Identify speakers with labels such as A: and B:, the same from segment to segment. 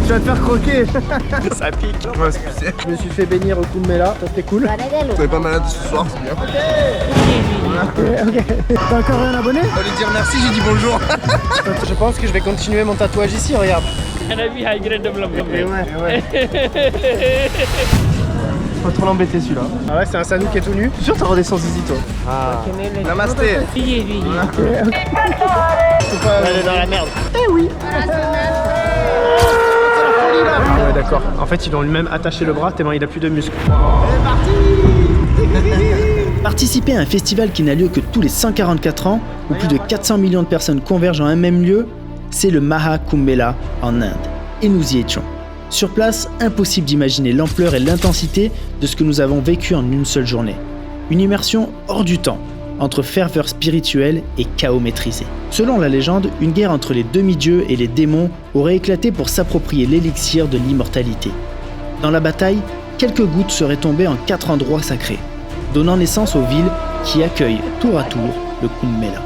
A: Tu vas te faire croquer.
B: Ça pique.
C: Ouais, c'est
A: Je me suis fait bénir au Kumbela, ça c'était cool.
C: On est pas malade ce soir, c'est bien.
A: Ok. T'as encore un abonné?
C: On va lui dire merci, j'ai dit bonjour.
A: Je pense que je vais continuer mon tatouage ici, regarde. Ouais. Faut trop l'embêter celui-là. Ah ouais, c'est un Sanou qui est tout nu. Je suis sûr que t'as redescendu zizi toi.
C: Ah. Namasté.
A: Faut pas aller dans la merde. Eh oui. Ouais d'accord. En fait ils ont lui-même attaché le bras tellement il a plus de muscles.
D: Participer à un festival qui n'a lieu que tous les 144 ans, où plus de 400 millions de personnes convergent en un même lieu, c'est le Maha Kumbh Mela en Inde. Et nous y étions. Sur place, impossible d'imaginer l'ampleur et l'intensité de ce que nous avons vécu en une seule journée. Une immersion hors du temps, entre ferveur spirituelle et chaos maîtrisé. Selon la légende, une guerre entre les demi-dieux et les démons aurait éclaté pour s'approprier l'élixir de l'immortalité. Dans la bataille, quelques gouttes seraient tombées en 4 endroits sacrés, donnant naissance aux villes qui accueillent tour à tour le Kumbh Mela.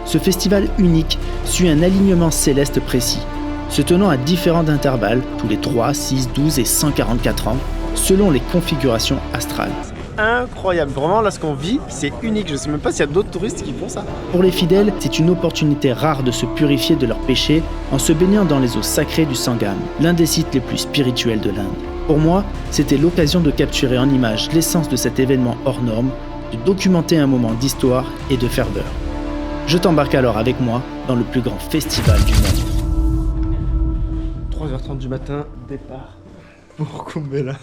D: Ce festival unique suit un alignement céleste précis, se tenant à différents intervalles, tous les 3, 6, 12 et 144 ans, selon les configurations astrales.
A: Incroyable, vraiment là ce qu'on vit c'est unique, je sais même pas s'il y a d'autres touristes qui font ça.
D: Pour les fidèles, c'est une opportunité rare de se purifier de leurs péchés en se baignant dans les eaux sacrées du Sangam, l'un des sites les plus spirituels de l'Inde. Pour moi, c'était l'occasion de capturer en images l'essence de cet événement hors norme, de documenter un moment d'histoire et de ferveur. Je t'embarque alors avec moi dans le plus grand festival du monde.
A: 3h30 du matin, départ pour Kumbh Mela.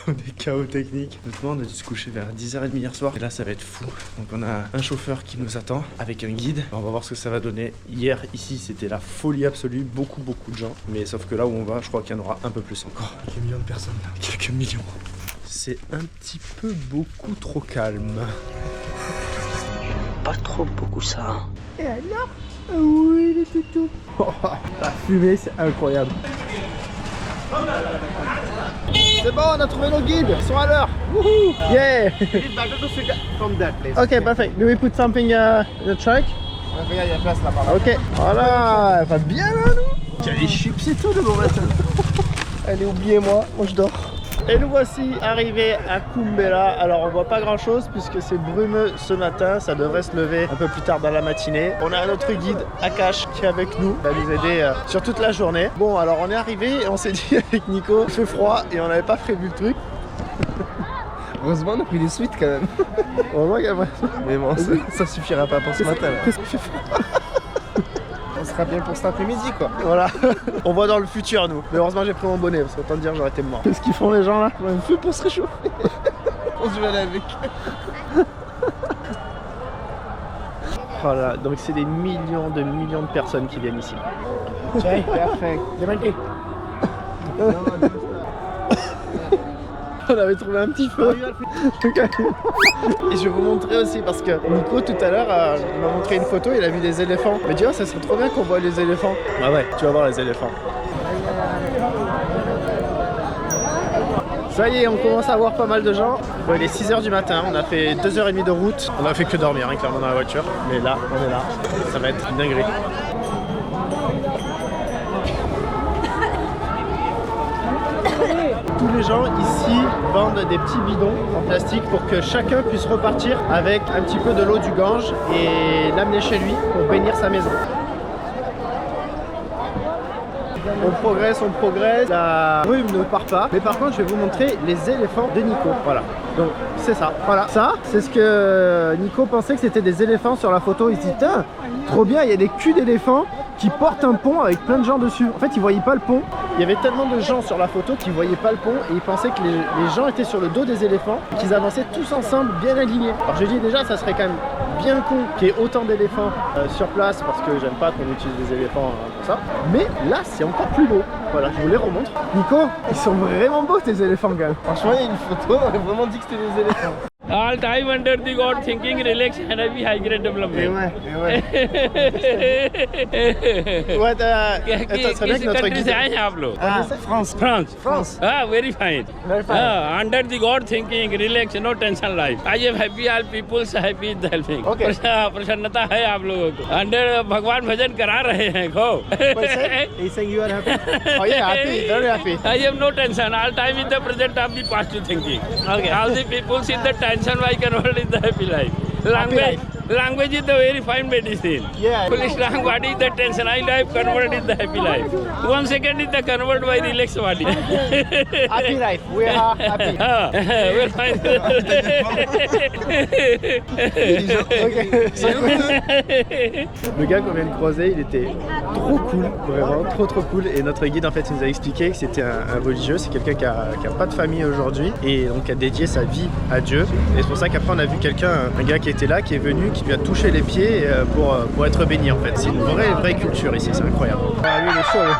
A: On est KO technique. Honnêtement, on a dû se coucher vers 10h30 hier soir. Et là, ça va être fou. Donc, on a un chauffeur qui nous attend avec un guide. On va voir ce que ça va donner. Hier, ici, c'était la folie absolue. Beaucoup de gens. Mais sauf que là où on va, je crois qu'il y en aura un peu plus encore. Quelques millions de personnes là. Quelques millions. C'est un petit peu beaucoup trop calme.
E: Pas trop beaucoup ça.
A: Et alors? Oui, les toutous. La fumée, c'est incroyable. C'est bon, on a trouvé nos guides. Ils sont à l'heure. Wouhou! Yeah! Ok, perfect. Do we put something in the truck?
C: Regarde, il y a place là-bas.
A: Ok, voilà, elle va bien là, nous. Il y a des chips et tout de bon matin. Allez, oubliez-moi, moi je dors. Et nous voici arrivés à Kumbh Mela. Alors on voit pas grand chose puisque c'est brumeux ce matin, ça devrait se lever un peu plus tard dans la matinée. On a notre guide Akash qui est avec nous, il va nous aider sur toute la journée. Bon alors on est arrivé et on s'est dit avec Nico, il fait froid et on n'avait pas prévu le truc.
C: Heureusement, on a pris des suites quand même.
A: Heureusement qu'il y a pas...
C: Mais bon, ça suffira pas pour ce matin.
A: Qu'est-ce qu'il fait froid?
C: On sera bien pour cet après-midi quoi.
A: Voilà, on voit dans le futur nous. Mais heureusement j'ai pris mon bonnet parce qu'autant te dire j'aurais été mort. Qu'est-ce qu'ils font les gens là? Un feu pour se réchauffer.
C: On se va aller avec.
A: Voilà, donc c'est des millions de personnes qui viennent ici.
C: Parfait.
A: On avait trouvé un petit feu. Et je vais vous montrer aussi parce que Nico tout à l'heure il m'a montré une photo, il a vu des éléphants. Il m'a dit oh, ça serait trop bien qu'on voit les éléphants. Ah ouais, tu vas voir les éléphants. Ça y est, on commence à voir pas mal de gens. Bon, il est 6h du matin, on a fait 2h30 de route. On a fait que dormir hein, clairement dans la voiture. Mais là, on est là. Ça va être une dinguerie. Tous les gens ici vendent des petits bidons en plastique pour que chacun puisse repartir avec un petit peu de l'eau du Gange et l'amener chez lui pour bénir sa maison. On progresse, la brume ne part pas. Mais par contre, je vais vous montrer les éléphants de Nico. Voilà, donc c'est ça. Voilà, ça, c'est ce que Nico pensait que c'était des éléphants sur la photo. Il se dit, tiens, trop bien, il y a des culs d'éléphants qui portent un pont avec plein de gens dessus. En fait, ils voyaient pas le pont. Il y avait tellement de gens sur la photo qu'ils voyaient pas le pont et ils pensaient que les gens étaient sur le dos des éléphants et qu'ils avançaient tous ensemble, bien alignés. Alors je dis déjà, ça serait quand même bien con qu'il y ait autant d'éléphants sur place parce que j'aime pas qu'on utilise des éléphants pour ça. Mais là, c'est encore plus beau. Voilà, je vous les remontre. Nico, ils sont vraiment beaux tes éléphants, gars.
C: Franchement, il y a une photo, on aurait vraiment dit que c'était des éléphants.
B: All time under the God thinking, relax and happy high grade development.
A: Ouais, ça serait bien que notre
B: country
A: guide...
B: से आए हैं आप लोग?
C: France.
B: France. Ah, very fine. Under the God thinking, relax, no tension life. I am happy, all people happy in the helping.
A: Okay.
B: प्रसन्नता है आप लोगों को. Under भगवान भजन करा रहे हैं go.
A: He's saying you are happy? Oh yeah, happy, very happy.
B: I have no tension. All time in the present of the positive thinking. Okay. All the people in the tension, I convert in the happy life. Language is the very fine medicine.
A: Yeah.
B: Full strong body is the tension. I life convert in the happy life. 1 second is the convert by relaxed body.
A: Happy life, we are happy.
B: We're fine.
A: Le gars qu'on vient de croiser, il était trop cool, vraiment trop cool. Et notre guide en fait il nous a expliqué que c'était un religieux, c'est quelqu'un qui a pas de famille aujourd'hui et donc qui a dédié sa vie à Dieu. Et c'est pour ça qu'après on a vu quelqu'un, un gars qui était là, qui est venu, qui lui a touché les pieds pour être béni en fait. C'est une vraie culture ici, c'est incroyable. Ah lui il est chaud. Lui.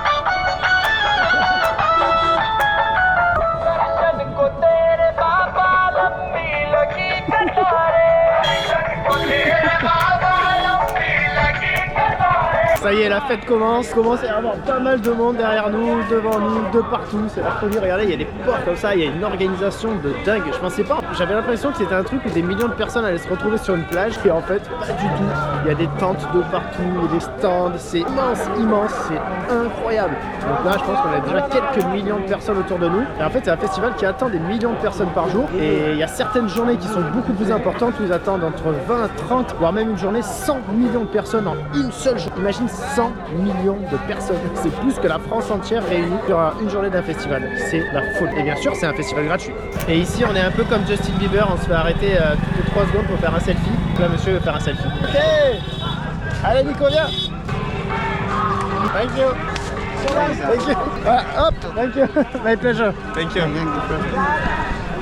A: Ça y est, la fête commence à y avoir pas mal de monde derrière nous, devant nous, de partout, c'est la folie. Regardez, il y a des portes comme ça, il y a une organisation de dingue. Je pensais pas, j'avais l'impression que c'était un truc où des millions de personnes allaient se retrouver sur une plage, et en fait, pas du tout. Il y a des tentes de partout, il y a des stands, c'est immense, c'est incroyable. Donc là, je pense qu'on a déjà quelques millions de personnes autour de nous. Et en fait, c'est un festival qui attend des millions de personnes par jour, et il y a certaines journées qui sont beaucoup plus importantes où ils attendent entre 20, 30, voire même une journée, 100 millions de personnes en une seule journée. Imagine 100 millions de personnes. C'est plus que la France entière réunie sur une journée d'un festival. C'est la folie. Et bien sûr, c'est un festival gratuit. Et ici, on est un peu comme Justin Bieber. On se fait arrêter toutes les 3 secondes pour faire un selfie. Là, monsieur veut faire un selfie. Ok. Allez, Nico, viens. Thank you. Thank you. Voilà, hop. Thank you. My pleasure.
C: Thank you.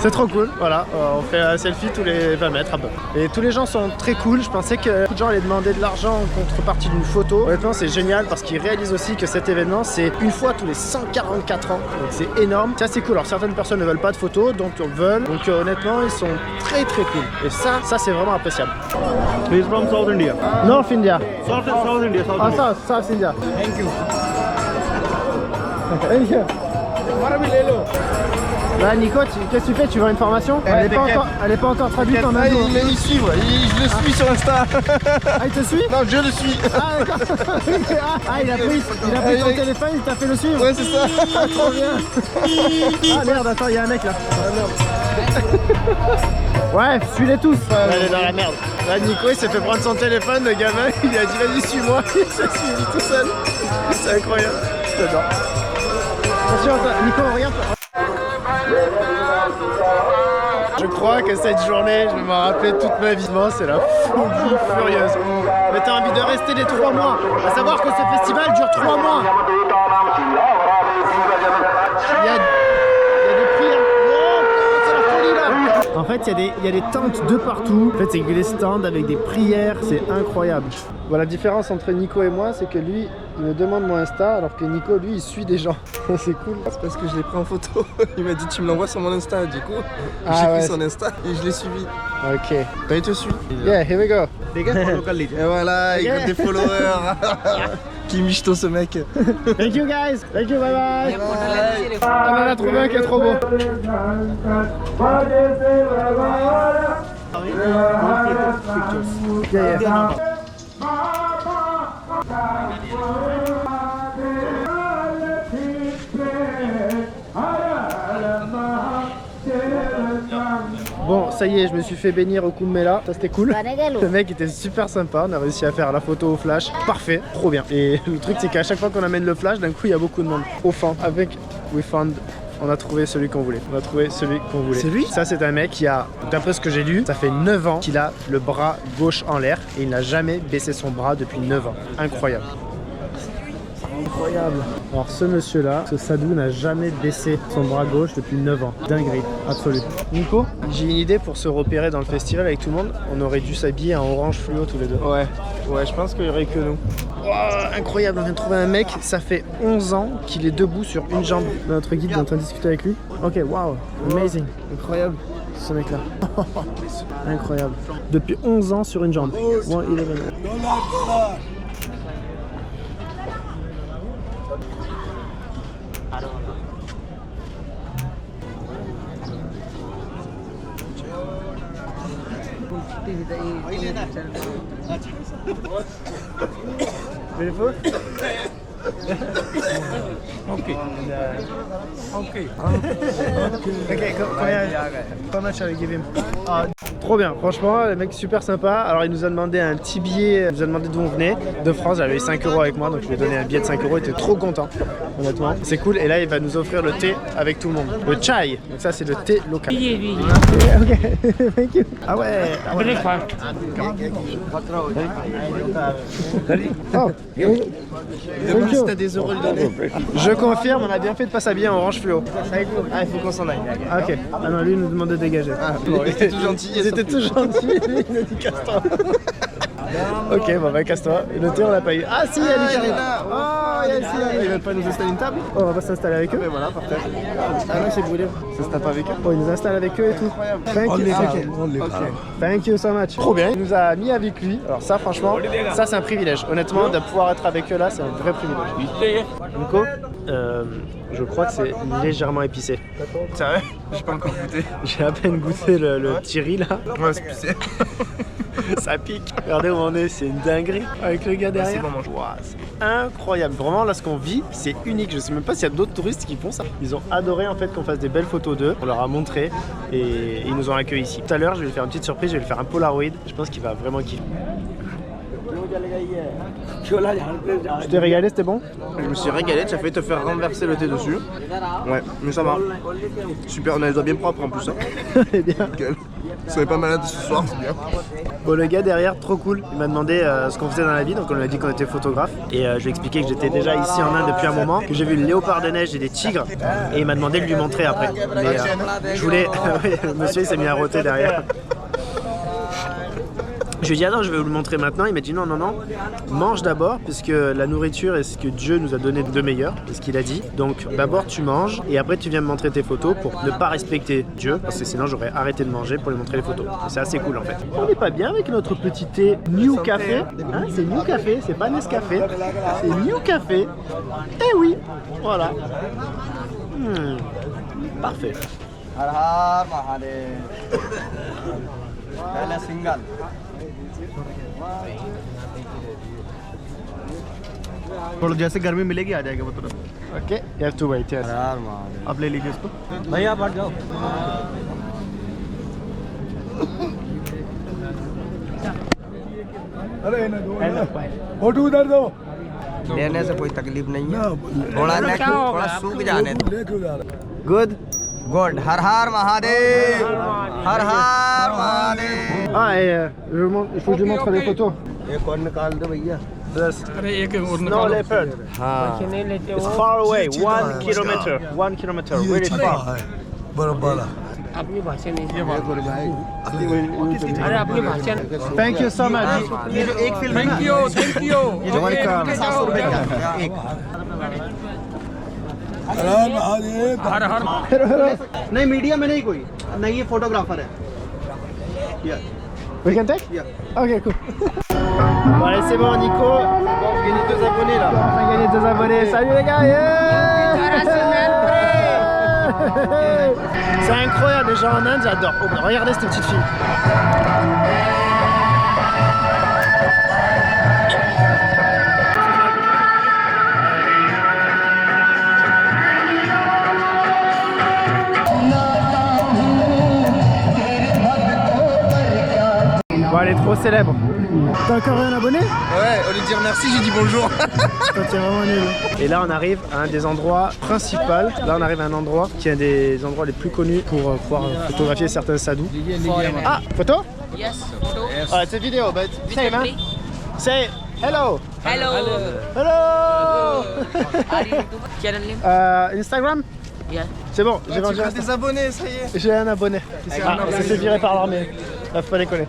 A: C'est trop cool, voilà, on fait un selfie tous les 20 mètres un peu. Et tous les gens sont très cool, je pensais que beaucoup de gens allaient demander de l'argent en contrepartie d'une photo. Honnêtement c'est génial parce qu'ils réalisent aussi que cet événement c'est une fois tous les 144 ans, donc c'est énorme. C'est assez cool, alors certaines personnes ne veulent pas de photos, d'autres veulent, donc honnêtement ils sont très cool. Et ça c'est vraiment appréciable.
C: He's from South India.
A: North India.
C: South India.
A: Ah South India.
C: Thank you.
A: Thank you. Là Nico, qu'est-ce que tu fais? Tu veux une formation? Elle est pas encore traduite en indo.
C: Il me suit, je le suis sur Insta.
A: Ah il te suit?
C: Non, je le suis.
A: Ah d'accord. Ah il a pris ton téléphone, il t'a fait le suivre?
C: Ouais c'est ça.
A: Ah trop bien. Ah merde, attends, il y a un mec là. Ouais, suis-les tous. Elle est dans la merde. Là Nico il s'est fait prendre son téléphone, le gamin, il a dit vas-y suis-moi. Il s'est suivi tout seul. C'est incroyable. J'adore. Attention, Nico, regarde. Je crois que cette journée, je vais m'en rappeler toute ma vie. C'est la folie furieuse. Mais t'as envie de rester les 3 mois. À savoir que ce festival dure 3 mois. Il y a des prières. Oh, c'est la folie là. En fait, il y a des tentes de partout. En fait, c'est des stands avec des prières. C'est incroyable. Bon, la différence entre Nico et moi, c'est que lui, il me demande mon Insta, alors que Nico, lui, il suit des gens. C'est cool.
C: C'est parce que je l'ai pris en photo. Il m'a dit tu me l'envoies sur mon Insta. Du coup,
A: Ah,
C: j'ai
A: ouais.
C: pris son Insta et je l'ai suivi.
A: Ok.
C: Ben, il te suit.
A: Yeah, here we go.
C: Et voilà, il a des followers. Qui michto ce mec.
A: Thank you guys. Thank you, bye bye. On en a trouvé un qui est trop beau. Yeah, yeah. Bon, ça y est, je me suis fait bénir au Kumbh Mela, ça c'était cool. Le mec était super sympa, on a réussi à faire la photo au flash, parfait, trop bien. Et le truc c'est qu'à chaque fois qu'on amène le flash, d'un coup il y a beaucoup de monde. Au fond, avec We Found, on a trouvé celui qu'on voulait. C'est lui? Ça c'est un mec qui a, d'après ce que j'ai lu, ça fait 9 ans qu'il a le bras gauche en l'air et il n'a jamais baissé son bras depuis 9 ans. Incroyable. Incroyable. Alors ce monsieur là, ce sadou n'a jamais baissé son bras gauche depuis 9 ans. Dinguerie, absolue. Nico, j'ai une idée pour se repérer dans le festival avec tout le monde. On aurait dû s'habiller en orange fluo tous les deux.
C: Ouais, je pense qu'il y aurait que nous.
A: Wow, incroyable, on vient de trouver un mec, ça fait 11 ans qu'il est debout sur une jambe. Notre guide est en train de discuter avec lui. Ok, wow, amazing, incroyable. ce mec-là. Incroyable. Depuis 11 ans sur une jambe. 111. Beautiful? Okay. How much I give him? Trop bien, franchement, le mec super sympa. Alors il nous a demandé un petit billet, il nous a demandé d'où on venait, de France. J'avais eu 5 € avec moi, donc je lui ai donné un billet de 5 €. Il était trop content, honnêtement. C'est cool. Et là, il va nous offrir le thé avec tout le monde. Le chai. Donc ça, c'est le thé local.
B: Oui.
A: Ok, thank you. Ah ouais.
B: Breakfast.
A: Oh. Thank you.
C: T'as des euros le donner.
A: Je confirme, on a bien fait de pas s'habiller en orange fluo.
C: Ah, il faut qu'on s'en aille.
A: Ah, ok. Ah non, lui, il nous demande de dégager.
C: Bon, il était tout gentil.
A: Ils étaient tous gentils, lui, il a dit casse-toi. Ok, bon bah casse-toi. Le thé on l'a pas eu. Ah si, elle est là. Oh, il y a ici.
C: Ils veulent pas nous installer une table?
A: Oh, on va s'installer avec eux.
C: Mais voilà, parfait.
A: Ah non, c'est brûlé.
C: Ça se tape avec eux?
A: Oh, ils nous installent avec eux et tout. Thank you. Thank you so much. Trop bien. Il nous a mis avec lui. Alors ça, franchement, ça c'est un privilège. Honnêtement, de pouvoir être avec eux là, c'est un vrai privilège. Nico, je crois que c'est légèrement épicé.
C: Sérieux? J'ai pas encore goûté.
A: J'ai à peine goûté le petit riz là.
C: Ouais, c'est épicé.
A: Ça pique. Regardez où on est, c'est une dinguerie avec le gars derrière. Wow, c'est incroyable. Vraiment là ce qu'on vit, c'est unique. Je sais même pas s'il y a d'autres touristes qui font ça. Ils ont adoré en fait qu'on fasse des belles photos d'eux. On leur a montré et ils nous ont accueillis ici. Tout à l'heure, je vais lui faire une petite surprise, je vais lui faire un Polaroid. Je pense qu'il va vraiment kiffer. Tu t'es régalé, c'était bon?
C: Je me suis régalé, tu as failli te faire renverser le thé dessus. Ouais, mais ça va. Super, on a les doigts bien propres en plus. Hein.
A: C'est bien.
C: Nickel. Soyez pas malade ce soir, c'est bien.
A: Bon, le gars derrière, trop cool. Il m'a demandé ce qu'on faisait dans la vie, donc on lui a dit qu'on était photographe. Et je lui ai expliqué que j'étais déjà ici en Inde depuis un moment, que j'ai vu le léopard de neige et des tigres. Et il m'a demandé de lui montrer après. Mais je voulais. Le monsieur il s'est mis à rôter derrière. Je lui ai dit ah non, je vais vous le montrer maintenant. Il m'a dit non, mange d'abord, puisque la nourriture est ce que Dieu nous a donné de meilleur, c'est ce qu'il a dit. Donc d'abord tu manges et après tu viens me montrer tes photos pour ne pas respecter Dieu, parce que sinon j'aurais arrêté de manger pour lui montrer les photos. C'est assez cool en fait. On n'est pas bien avec notre petit thé New Café, hein, c'est New Café, c'est pas Nescafé, c'est New Café. Eh oui, voilà. Parfait.
E: हर हर महादेव पहले सिंगल
C: थोड़ा जैसे गर्मी मिलेगी आ जाएगा वो तुरंत.
A: Ok, you have to wait, yes.
E: हर महादेव
C: आप ले लीजिए इसको.
E: भैया बढ़ जाओ
A: फोटो उधर दो.
E: लेने से कोई तकलीफ नहीं है थोड़ा सूख जाने दो
A: Good.
E: गुड हर हर महादेव हर हर Mahadev
A: Ah, et il faut que je lui montre les photos.
E: एक और निकाल दो भैया
A: This snow leopard.
E: हाँ
A: It's far away, 1 kilometer. 1 kilometer, really far.
B: अपनी भाषा नहीं
A: Thank you so much.
E: ये जो एक फिल्म थैंक यू ये जो एक 700 रुपए का एक
B: हर हर
E: नहीं मीडिया में नहीं कोई नहीं ये फोटोग्राफर है
A: We can take?
E: Yeah.
A: Ok, cool. Bon, allez, c'est bon, Nico. On a gagné 2 abonnés là. On a gagné 2 abonnés. Salut les gars. Yeah. C'est incroyable, les gens en Inde, j'adore. Oh, regardez cette petite fille. Bon, elle est trop célèbre. T'as encore un abonné?
C: Ouais, au lieu de dire merci, j'ai dit bonjour.
A: Toi, t'es vraiment nul. Et là, on arrive à un des endroits principaux. Là, on arrive à un endroit qui est un des endroits les plus connus pour pouvoir photographier certains sadhus. Ah, photo?
F: Yes, photo.
A: Oh, it's a video, but say, man. Say hello.
F: Hello.
A: Hello.
F: Are you YouTube channel name?
A: Instagram?
F: Yeah.
A: C'est bon, j'ai vendu
C: Tu as
A: Insta.
C: des abonnés, ça y est.
A: J'ai un abonné. Ah, ça s'est viré par l'armée. Là, faut pas déconner.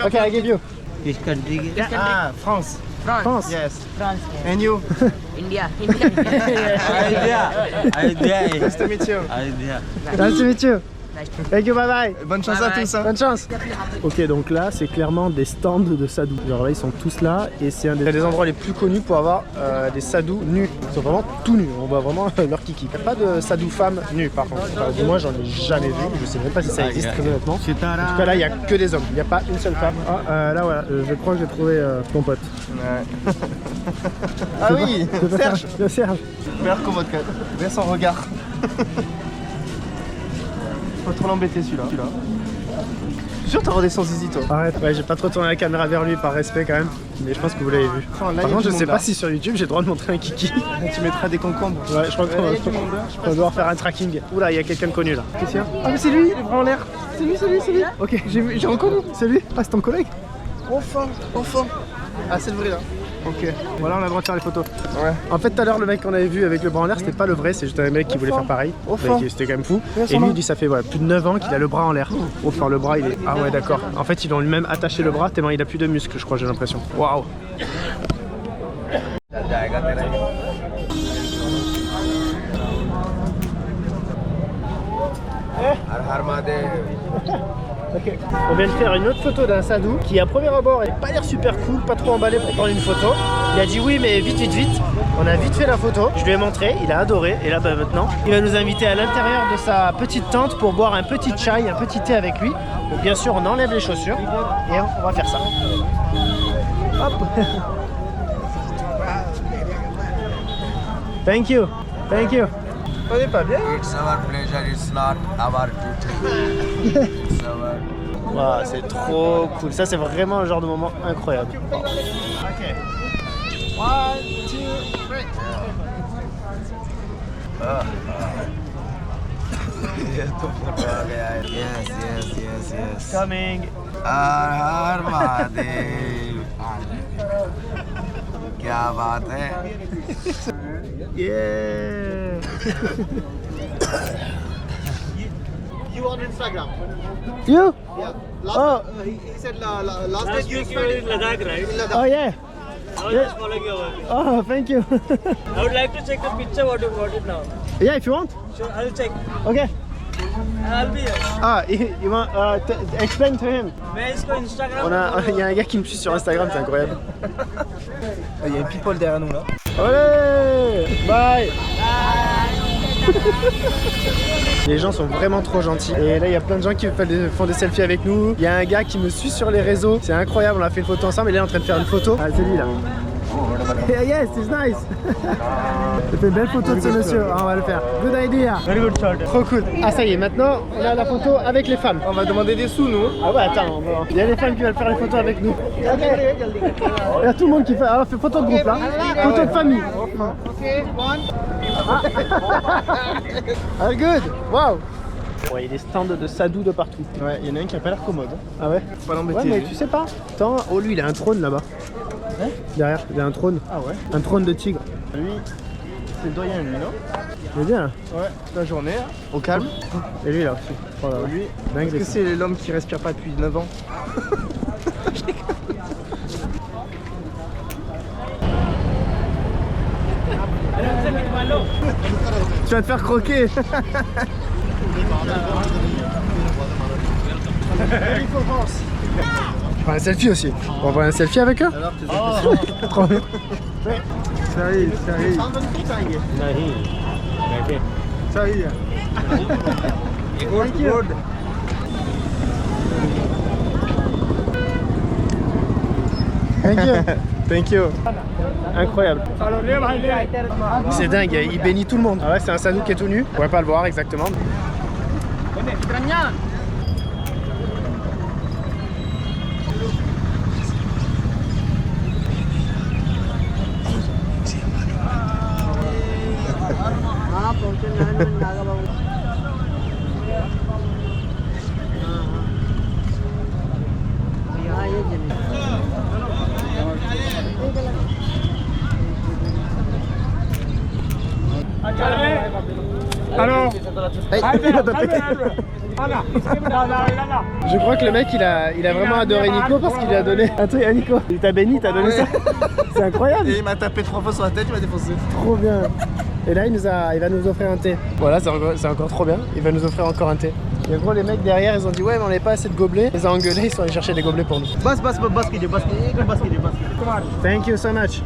A: Ok, I give you.
E: किस कंट्री की
C: Ah, France.
A: France.
C: Yes.
F: France.
C: And you?
F: India. India.
E: Ayodhya
C: Nice to meet you.
E: Ayodhya
A: Nice to meet you. Thank you, bye bye.
C: Bonne chance à tous. Hein.
A: Bonne chance. Ok, donc là, c'est clairement des stands de sadhus. Genre là, ils sont tous là et c'est un des endroits les plus connus pour avoir des sadhus nus. Ils sont vraiment tout nus. On voit vraiment leur kiki. Il n'y a pas de sadhus femmes nues par contre. Du moins, j'en ai jamais vu. Je sais même pas si ça existe très honnêtement. En tout cas, là, il n'y a que des hommes. Il n'y a pas une seule femme. Ah, là, voilà. Je crois que j'ai trouvé ton pote.
C: Ouais. Ah oui, Serge.
A: Serge.
C: Meilleur que votre cadre. Vers son regard. Faut trop l'embêter celui-là. Je suis sûr que t'as redescendu zizi toi.
A: Arrête, ouais, j'ai pas trop tourné la caméra vers lui par respect quand même, mais je pense que vous l'avez vu.
C: Oh, là,
A: par contre, je sais
C: là.
A: pas si sur YouTube j'ai le droit de montrer un kiki.
C: Tu mettras des concombres.
A: Ouais, je crois qu'on va devoir faire un tracking. Oula, il y a quelqu'un de connu là. Qu'est-ce qu'il y a? Ah, mais c'est lui, les bras en l'air. C'est lui, c'est lui, c'est lui. Ok, j'ai reconnu. C'est lui. Ah, c'est ton collègue?
C: Enfin. Ah, c'est le vrai là.
A: Ok, voilà, on a le droit de faire les photos.
C: Ouais.
A: En fait, tout à l'heure, le mec qu'on avait vu avec le bras en l'air, c'était pas le vrai, c'est juste un mec qui voulait faire pareil. C'était quand même fou. Et lui, il dit ça fait plus de 9 ans qu'il a le bras en l'air. Enfin, le bras, il est. Ah ouais, d'accord. En fait, ils ont lui-même attaché le bras tellement il a plus de muscles, je crois, j'ai l'impression. Waouh! Ok. On vient de faire une autre photo d'un sadhu qui à premier abord n'a pas l'air super cool, pas trop emballé pour prendre une photo. Il a dit oui mais vite. On a vite fait la photo, je lui ai montré, il a adoré et là maintenant il va nous inviter à l'intérieur de sa petite tente pour boire un petit chai, un petit thé avec lui. Donc bien sûr on enlève les chaussures et on va faire ça. Hop. Thank you.
C: On est pas bien.
E: It's our pleasure, it's not our duty. It's our...
A: Wow, c'est trop cool, ça c'est vraiment un genre de moment incroyable. Ok. 1, 2, 3.
E: Yes.
A: Coming.
E: Har Mahadev. क्या बात है?
A: Yeah.
C: You on Instagram?
A: You?
C: Yeah.
A: Oh.
C: He said last day you spent in Ladakh, right? In Ladakh.
A: Oh yeah.
G: I was just following your work.
A: Oh, thank you.
G: I would like to check the picture what you got it now.
A: Yeah, if you want.
G: Sure, I'll check.
A: Okay.
G: I'll be here.
A: Ah, you want explain to him.
G: Mais इसको Instagram.
A: Il y a un gars qui me suit sur Instagram, c'est incroyable.
C: Il y a une people derrière nous là.
A: Allez, bye. Les gens sont vraiment trop gentils. Et là, il y a plein de gens qui font des selfies avec nous. Il y a un gars qui me suit sur les réseaux. C'est incroyable, on a fait une photo ensemble. Et là, il est en train de faire une photo. Ah, c'est lui là. Yeah, yes, it's nice. J'ai fait une belle photo de ce monsieur. Ah, on va le faire. Good idea.
G: Very good shot.
A: Trop cool. Ah, ça y est, maintenant, on a la photo avec les femmes.
C: On va demander des sous nous.
A: Ah ouais, attends, il y a les femmes qui veulent faire les photos avec nous. Il y a tout le monde qui fait. Alors, on fait photo de groupe là. Photo de famille. Ah, good. Wow. Ouais, il y a des stands de sadhus de partout.
C: Ouais, il y en a un qui a pas l'air commode.
A: Ah ouais?
C: Faut pas l'embêter.
A: Ouais, mais
C: lui.
A: tu sais pas. Attends, oh lui, il a un trône là-bas. Derrière, il a un trône.
C: Ah ouais.
A: Un trône de tigre.
C: Lui, c'est le doyen lui, non?
A: Il est bien là.
C: Ouais. Toute la journée, au calme.
A: Et lui là aussi. Oh là là.
C: Lui,
A: dingue.
C: est-ce que c'est l'homme qui respire pas depuis 9 ans?
A: Tu vas te faire croquer. Je prends un selfie aussi. On va un selfie avec eux?
C: Alors, tes impressions?
A: Trop bien.
C: Ça y est. Ça y est. Good.
A: Thank you. Incroyable. C'est dingue, il bénit tout le monde. Ah ouais, c'est un sadhu qui est tout nu. On pourrait pas le voir exactement.
G: Alors.
A: Je crois que le mec il a vraiment adoré Nico parce qu'il lui a donné un truc à Nico. Il t'a béni, il t'a donné ça. C'est incroyable.
C: Et il m'a tapé 3 fois sur la tête, il m'a défoncé.
A: Trop bien. Et là il va nous offrir un thé. Voilà, c'est encore trop bien. Il va nous offrir encore un thé. Et en gros, les mecs derrière, ils ont dit ouais, mais on n'avait pas assez de gobelets. Ils ont engueulé, ils sont allés chercher des gobelets pour nous. Thank you so much.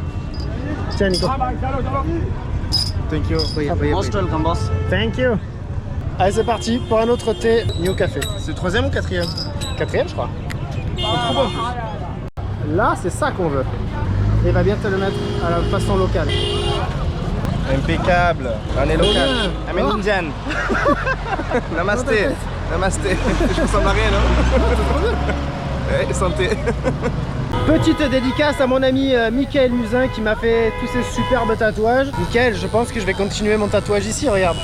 A: Tiens, Nico.
C: Thank you.
G: Most welcome, boss.
A: Thank you. Allez, c'est parti pour un autre thé New Café.
C: C'est le 3e ou 4e?
A: 4e, je crois. Trop bon. Là, c'est ça qu'on veut. Et il va bien te le mettre à la façon locale.
C: Impeccable. On est local.
A: bien.
C: I'm an
A: Oh.
C: Indian. Namasté. Namasté. Je ressemble à rien, non? Ouais, santé.
A: Petite dédicace à mon ami Mickaël Musin qui m'a fait tous ces superbes tatouages. Mickaël, je pense que je vais continuer mon tatouage ici, regarde.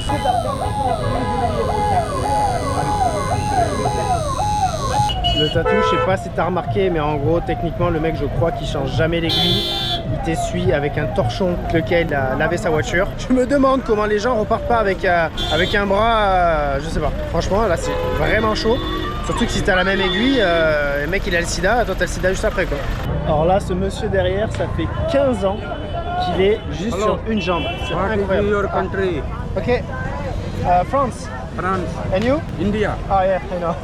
A: Le tatou, je sais pas si t'as remarqué, mais en gros, techniquement, le mec, je crois qu'il change jamais l'aiguille. Il t'essuie avec un torchon avec lequel il a lavé sa voiture. Je me demande comment les gens repartent pas avec un bras, je sais pas. Franchement, là, c'est vraiment chaud. Surtout que si t'as la même aiguille, le mec, il a le sida, toi, t'as le sida juste après, quoi. Alors là, ce monsieur derrière, ça fait 15 ans qu'il est juste sur une jambe. C'est incroyable.
E: Your country?
A: Ok. France.
E: France.
A: And you?
E: India.
A: Ah yeah, I know.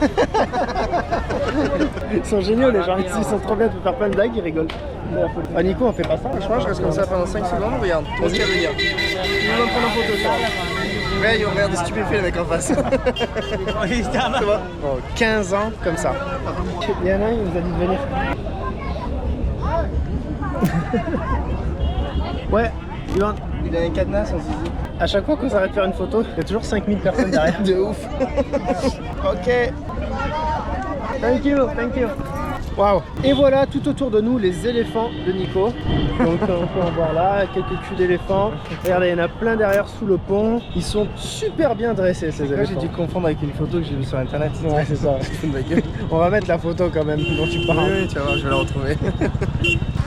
A: Ils sont géniaux les gens ici, ils sont trop bien de faire plein de blagues, ils rigolent. Ah Nico, on fait pas ça.
C: Franchement, je reste comme ça pendant 5 secondes, regarde. On se dit rien. Il va me prendre en photo, ça. Ouais, il regarde des stupéfaits, le mec en face. C'est bon.
A: Oh, 15 ans comme ça. Il y en a un, il nous a dit de venir. Ouais, Yvan.
C: Il a un cadenas, on se dit.
A: À chaque fois qu'on s'arrête de faire une photo, il y a toujours 5000 personnes derrière.
C: De ouf.
A: Ok. Thank you, thank you. Waouh. Et voilà tout autour de nous les éléphants de Nico. Donc on peut en voir là quelques culs d'éléphants. Regardez, il y en a plein derrière sous le pont. Ils sont super bien dressés ces éléphants.
C: J'ai dû confondre avec une photo que j'ai vue sur internet.
A: Ouais, c'est ça. On va mettre la photo quand même dont tu parles.
C: Oui, tu vas voir, je vais la retrouver.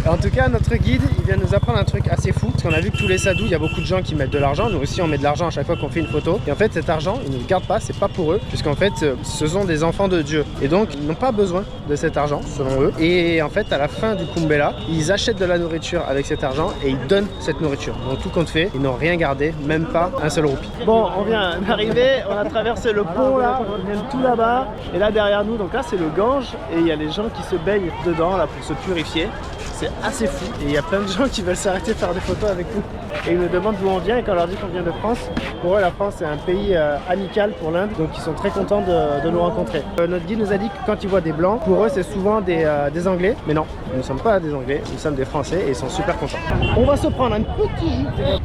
A: En tout cas, notre guide, il vient nous apprendre un truc assez fou. Parce qu'on a vu que tous les sadhus, il y a beaucoup de gens qui mettent de l'argent. Nous aussi, on met de l'argent à chaque fois qu'on fait une photo. Et en fait, cet argent, ils ne le gardent pas, c'est pas pour eux. Puisqu'en fait, ce sont des enfants de Dieu. Et donc, ils n'ont pas besoin de cet argent, selon eux. Et en fait, à la fin du Kumbela, ils achètent de la nourriture avec cet argent et ils donnent cette nourriture. Donc, tout compte fait, ils n'ont rien gardé, même pas un seul roupie. Bon, on vient d'arriver, on a traversé le pont là, on vient de tout là-bas. Et là, derrière nous, donc là, c'est le Gange. Et il y a les gens qui se baignent dedans là pour se purifier. C'est assez fou et il y a plein de gens qui veulent s'arrêter faire des photos avec nous et ils nous demandent d'où on vient et quand on leur dit qu'on vient de France, pour eux la France c'est un pays amical pour l'Inde donc ils sont très contents de nous rencontrer. Notre guide nous a dit que quand ils voient des blancs, pour eux c'est souvent des Anglais, mais non, nous ne sommes pas des Anglais, nous sommes des Français et ils sont super contents. On va se prendre un petit jus.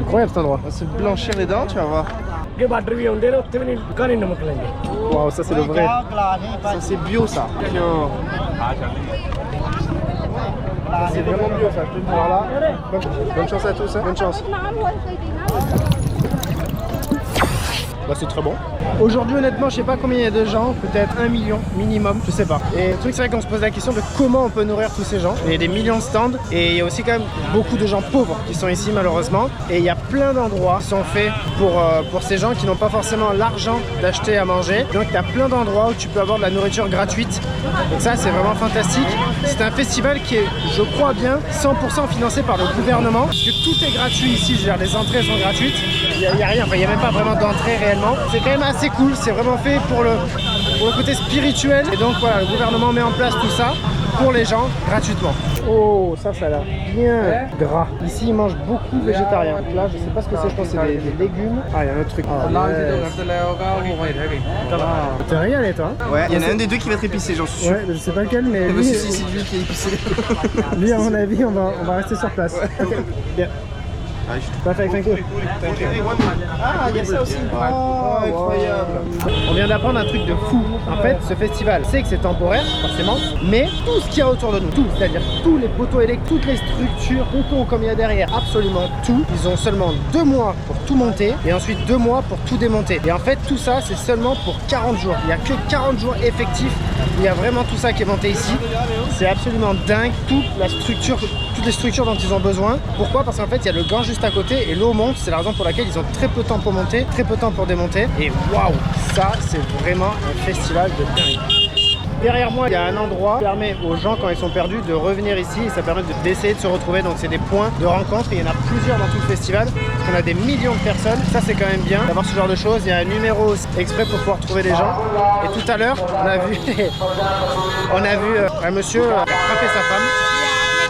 A: Incroyable cet endroit.
C: On va se blanchir les dents, tu vas voir.
A: Waouh, ça c'est le vrai.
C: Ça c'est bio ça. Bio.
A: C'est vraiment bio ça, je peux te voir là.
C: Bonne chance à tous, hein.
A: Bonne chance. Bah, c'est très bon. Aujourd'hui, honnêtement, je sais pas combien il y a de gens, peut-être 1 million minimum, je sais pas. Et le truc, c'est vrai qu'on se pose la question de comment on peut nourrir tous ces gens. Il y a des millions de stands et il y a aussi quand même beaucoup de gens pauvres qui sont ici, malheureusement. Et il y a plein d'endroits qui sont faits pour ces gens qui n'ont pas forcément l'argent d'acheter à manger. Donc, il y a plein d'endroits où tu peux avoir de la nourriture gratuite. Donc, ça, c'est vraiment fantastique. C'est un festival qui est, je crois bien, 100% financé par le gouvernement. Parce que tout est gratuit ici, je veux dire, les entrées sont gratuites. Il n'y a rien, enfin, il n'y a même pas vraiment d'entrée réellement. C'est quand même assez cool, c'est vraiment fait pour le côté spirituel. Et donc voilà, le gouvernement met en place tout ça pour les gens gratuitement. Oh, ça a l'air bien gras. Ici, ils mangent beaucoup végétarien. Là, je sais pas ce que c'est, je pense que c'est des légumes. Ah, il y a un autre truc. T'es régalé, toi?
C: Ouais, il y en a un des deux qui va être épicé, j'en suis sûr.
A: Ouais, je sais pas lequel, mais lui,
C: c'est lui qui est épicé.
A: lui, à mon avis, on va rester sur place. Ok, bien. Parfait, thank you. Ah, il y a ça aussi. Oh, incroyable. On vient d'apprendre un truc de fou. En fait, ce festival, c'est que c'est temporaire, forcément, mais tout ce qu'il y a autour de nous, tout, c'est-à-dire tous les poteaux électriques, toutes les structures, poteaux comme il y a derrière, absolument tout, ils ont seulement 2 mois pour tout monter et ensuite 2 mois pour tout démonter. Et en fait, tout ça, c'est seulement pour 40 jours. Il n'y a que 40 jours effectifs. Il y a vraiment tout ça qui est monté ici. C'est absolument dingue, toute la structure, toutes les structures dont ils ont besoin. Pourquoi? Parce qu'en fait, il y a le Gange juste à côté et l'eau monte. C'est la raison pour laquelle ils ont très peu de temps pour monter, très peu de temps pour démonter. Et waouh, ça, c'est vraiment un festival de dingue. Derrière moi, il y a un endroit qui permet aux gens, quand ils sont perdus, de revenir ici et ça permet d'essayer de se retrouver. Donc c'est des points de rencontre et il y en a plusieurs dans tout le festival. Parce qu'on a des millions de personnes. Ça, c'est quand même bien d'avoir ce genre de choses. Il y a un numéro exprès pour pouvoir trouver les gens. Et tout à l'heure, on a vu, un monsieur qui a frappé sa femme.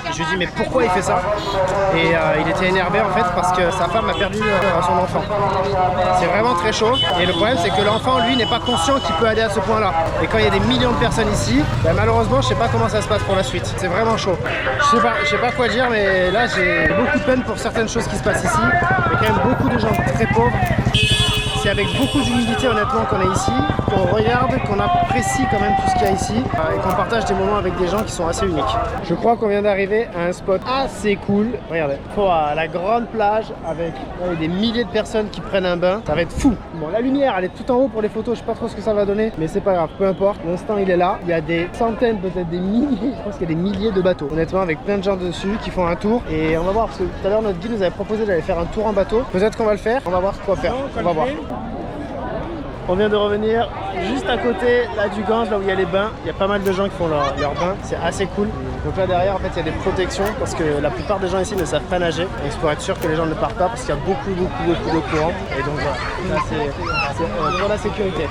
A: Je lui ai dit mais pourquoi il fait ça? Et il était énervé en fait parce que sa femme a perdu son enfant. C'est vraiment très chaud et le problème c'est que l'enfant lui n'est pas conscient qu'il peut aller à ce point là. Et quand il y a des millions de personnes ici, ben, malheureusement je sais pas comment ça se passe pour la suite. C'est vraiment chaud. Je sais pas quoi dire mais là j'ai beaucoup de peine pour certaines choses qui se passent ici. Il y a quand même beaucoup de gens très pauvres. C'est avec beaucoup d'humilité honnêtement qu'on est ici, qu'on regarde, qu'on apprécie quand même tout ce qu'il y a ici et qu'on partage des moments avec des gens qui sont assez uniques. Je crois qu'on vient d'arriver à un spot assez cool. Regardez, la grande plage avec des milliers de personnes qui prennent un bain. Ça va être fou. Bon, la lumière elle est tout en haut pour les photos, je sais pas trop ce que ça va donner, mais c'est pas grave, peu importe. L'instant il est là, il y a des centaines, peut-être des milliers, je pense qu'il y a des milliers de bateaux. Honnêtement avec plein de gens dessus qui font un tour et on va voir parce que tout à l'heure notre guide nous avait proposé d'aller faire un tour en bateau. Peut-être qu'on va le faire, on va voir quoi faire, on va voir. On vient de revenir juste à côté là du Gange, là où il y a les bains. Il y a pas mal de gens qui font leur bain, c'est assez cool. Donc là derrière en fait il y a des protections parce que la plupart des gens ici ne savent pas nager. Et c'est pour être sûr que les gens ne partent pas parce qu'il y a beaucoup d'eau courante. Et donc voilà, là c'est pour la sécurité.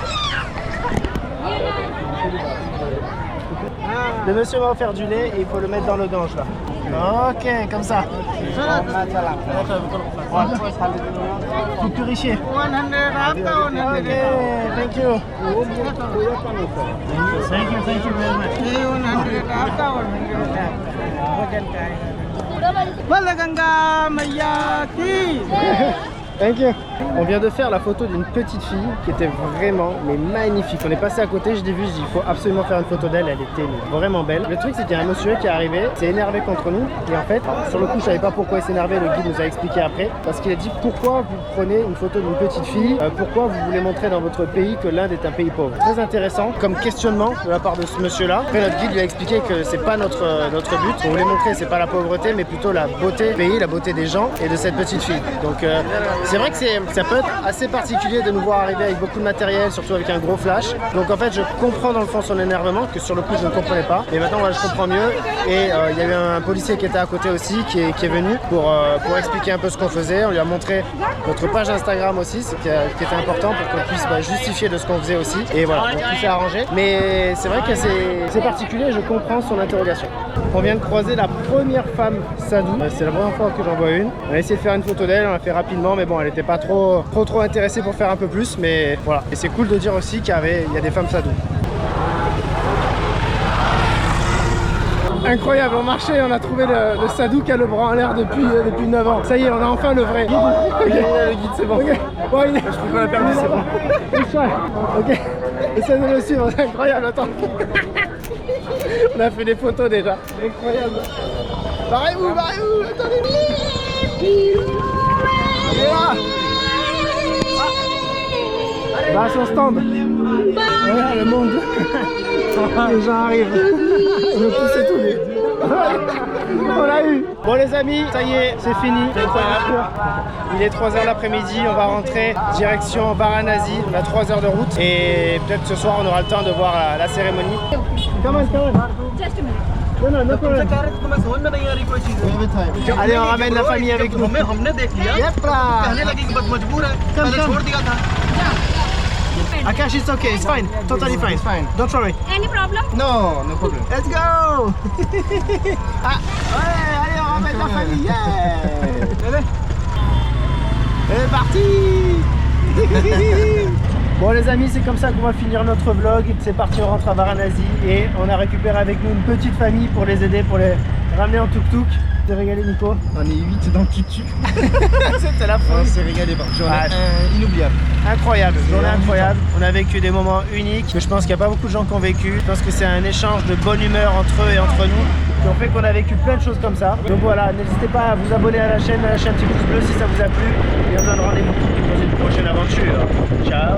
A: Le monsieur m'a offert du lait et il faut le mettre dans le Gange là. Ok, comme ça. Faut purifier. Ok, thank you. Thank you very much. Thank you. On vient de faire la photo d'une petite fille qui était vraiment magnifique. On est passé à côté, je l'ai vu, il faut absolument faire une photo d'elle, elle était vraiment belle. Le truc c'est qu'il y a un monsieur qui est arrivé, s'est énervé contre nous et en fait, sur le coup je savais pas pourquoi il s'énervait, le guide nous a expliqué après. Parce qu'il a dit pourquoi vous prenez une photo d'une petite fille, pourquoi vous voulez montrer dans votre pays que l'Inde est un pays pauvre. Très intéressant comme questionnement de la part de ce monsieur là. Après notre guide lui a expliqué que c'est pas notre but, on voulait montrer c'est pas la pauvreté mais plutôt la beauté du pays, la beauté des gens et de cette petite fille. Donc c'est vrai que ça peut être assez particulier de nous voir arriver avec beaucoup de matériel, surtout avec un gros flash. Donc en fait je comprends dans le fond son énervement, que sur le coup je ne comprenais pas. Et maintenant voilà, je comprends mieux. Et il y avait un policier qui était à côté aussi, qui est venu pour expliquer un peu ce qu'on faisait. On lui a montré notre page Instagram aussi, ce qui était important pour qu'on puisse justifier de ce qu'on faisait aussi. Et voilà, donc tout s'est arrangé. Mais c'est vrai que c'est particulier, je comprends son interrogation. On vient de croiser la première femme sadou. C'est la première fois que j'en vois une. On a essayé de faire une photo d'elle, on l'a fait rapidement, mais bon, elle n'était pas trop intéressée pour faire un peu plus, mais voilà. Et c'est cool de dire aussi qu'il y a des femmes sadou. Incroyable, on marchait, on a trouvé le sadou qui a le bras en l'air depuis 9 ans. Ça y est, on a enfin le vrai. Okay. Le guide, c'est bon. Okay. Bon, je peux pas la perdre, c'est bon. Ok, essaye de le suivre, c'est incroyable, attends. On a fait des photos déjà. Incroyable. Barrez-vous, attendez. Elle est là. Bah à son stand. Voilà le monde. Les gens arrivent. On a poussé tous les. On l'a eu. Bon les amis, ça y est, c'est fini. C'est incroyable. Il est 3h l'après-midi, on va rentrer direction Varanasi. On a 3 heures de route et peut-être ce soir on aura le temps de voir la cérémonie. Comment Just a minute. No problem. Allez, on ramène la famille avec nous. Yep là. Akash, it's okay, it's fine, totally fine, don't worry.
F: Any problem?
C: No problem.
A: Let's go. Ah, ouais, allez, on ramène la famille, yeah. C'est parti. Bon les amis, c'est comme ça qu'on va finir notre vlog. C'est parti, on rentre à Varanasi et on a récupéré avec nous une petite famille pour les aider, pour les ramener en tuk-tuk. T'es régalé Nico?
C: On est 8 dans le tuk-tuk.
A: C'était la folie.
C: On s'est régalé, journée inoubliable.
A: Incroyable, journée incroyable. On a vécu des moments uniques que je pense qu'il n'y a pas beaucoup de gens qui ont vécu. Je pense que c'est un échange de bonne humeur entre eux et entre nous qui ont fait qu'on a vécu plein de choses comme ça. Donc voilà, n'hésitez pas à vous abonner à la chaîne, à lâcher un petit pouce bleu si ça vous a plu. Et on se donne rendez-vous pour une prochaine aventure. Ciao.